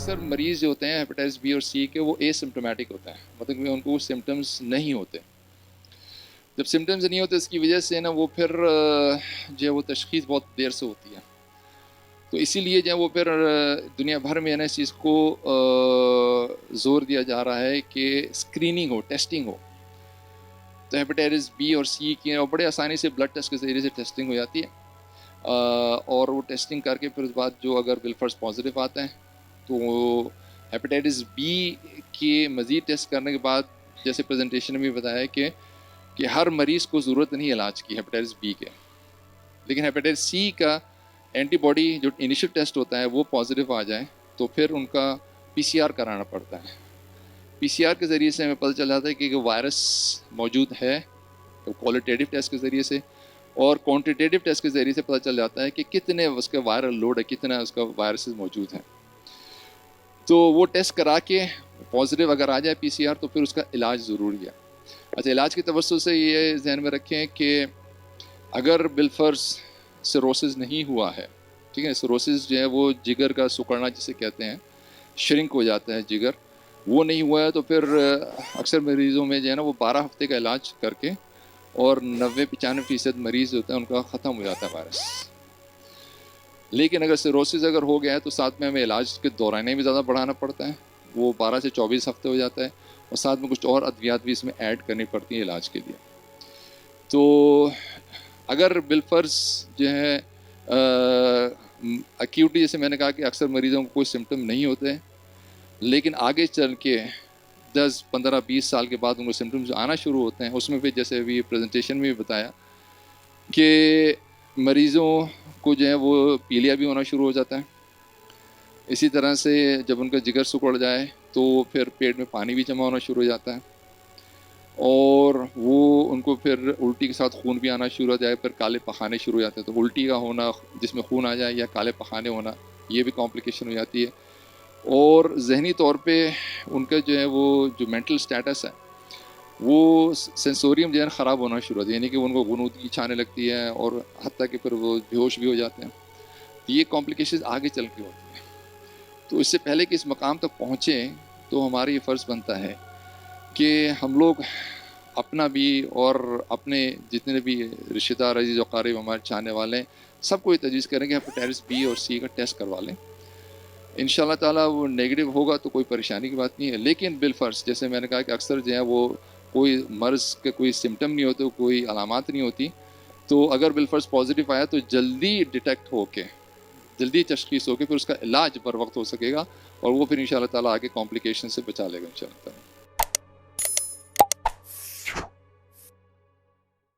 अक्सर मरीज़ जो होते हैं हेपेटाइटिस बी और सी के वो एसिम्प्टोमेटिक होते हैं, मतलब कि उनको सिम्टम्स नहीं होते। जब सिम्टम्स नहीं होते इसकी वजह से ना वो फिर जो है वो तशख़ीस बहुत देर से होती है। तो इसीलिए जो है वो फिर दुनिया भर में है ना इस चीज़ को ज़ोर दिया जा रहा है कि स्क्रीनिंग हो, टेस्टिंग हो। तो हेपेटाइटिस बी और सी की और बड़े आसानी से ब्लड टेस्ट के ज़रिए से टेस्टिंग हो जाती है। और वो टेस्टिंग करके फिर उस बाद जो अगर बिलफर्स पॉजिटिव आता है तो हेपेटाइटिस बी के मज़ीद टेस्ट करने के बाद जैसे प्रेजेंटेशन में भी बताया कि हर मरीज़ को ज़रूरत नहीं इलाज की हेपेटाइटिस बी के, लेकिन हेपेटाइटिस सी का एंटीबॉडी जो इनिशियल टेस्ट होता है वो पॉजिटिव आ जाए तो फिर उनका पीसीआर कराना पड़ता है। पीसीआर के ज़रिए से हमें पता चल जाता है कि वायरस मौजूद है, तो क्वालिटेटिव टेस्ट के ज़रिए से और क्वांटिटेटिव टेस्ट के ज़रिए से पता चल जाता है कि कितने उसके वायरल लोड है, कितना उसका वायरसेस मौजूद हैं। तो वो टेस्ट करा के पॉजिटिव अगर आ जाए पीसीआर तो फिर उसका इलाज ज़रूरी है। अच्छा, इलाज की तवज्जो से ये जहन में रखें कि अगर बिलफर्स सिरोसिस नहीं हुआ है, ठीक है, सिरोसिस जो है वो जिगर का सिकुड़ना जिसे कहते हैं, श्रिंक हो जाता है जिगर, वो नहीं हुआ है तो फिर अक्सर मरीज़ों में जो है ना वो 12 हफ्ते का इलाज करके और 90-95% मरीज़ होते हैं उनका ख़त्म हो जाता है वायरस। लेकिन अगर सिरोसिस अगर हो गया है तो साथ में हमें इलाज के दौराने भी ज़्यादा बढ़ाना पड़ता है, वो 12 से 24 हफ्ते हो जाता है और साथ में कुछ और अद्वियात भी इसमें ऐड करनी पड़ती है इलाज के लिए। तो अगर बिलफर्ज जो है एक्यूटली, जैसे मैंने कहा कि अक्सर मरीज़ों को कोई सिम्टम नहीं होते, लेकिन आगे चल के 10, 15, 20 साल के बाद उनको सिम्टम्स आना शुरू होते हैं। उसमें भी जैसे अभी प्रेजेंटेशन में भी बताया कि मरीज़ों को जो है वो पीलिया भी होना शुरू हो जाता है। इसी तरह से जब उनका जिगर सिकुड़ जाए तो फिर पेट में पानी भी जमा होना शुरू हो जाता है और वो उनको फिर उल्टी के साथ खून भी आना शुरू हो जाए, फिर काले पखाने शुरू हो जाते हैं। तो उल्टी का होना जिसमें खून आ जाए या काले पखाने होना, ये भी कॉम्प्लिकेशन हो जाती है। और जहनी तौर पे उनका जो है वो जो मेंटल स्टेटस है वो सेंसोरियम जो है ख़राब होना शुरू होता है, यानी कि उनको गुनूदगी छाने लगती है और हत्ता कि फिर वो बेहोश भी हो जाते हैं। तो ये कॉम्प्लिकेशन आगे चल के होती है। तो इससे पहले कि इस मकाम तक पहुँचें तो हमारा ये फ़र्ज़ बनता है कि हम लोग अपना भी और अपने जितने भी रिश्तेदार अजीज़ व हमारे चाहने वाले हैं सबको ये तजवीज़ करें कि हेपेटाइटिस बी और सी का टेस्ट करवा लें। इंशाल्लाह ताला वो नेगेटिव होगा तो कोई परेशानी की बात नहीं है, लेकिन बिलफर्ज जैसे मैंने कहा कि अक्सर जो है वो कोई मर्ज़ के कोई सिम्टम नहीं होते, कोई अलामात नहीं होती, तो अगर बिलफर्ज पॉजिटिव आया तो जल्दी डिटेक्ट होके, जल्दी तशख़ीस होके फिर उसका इलाज बर वक्त हो सकेगा और वो फिर इंशाल्लाह ताला आगे कॉम्प्लिकेशन से बचा लेगा इंशाल्लाह ताला।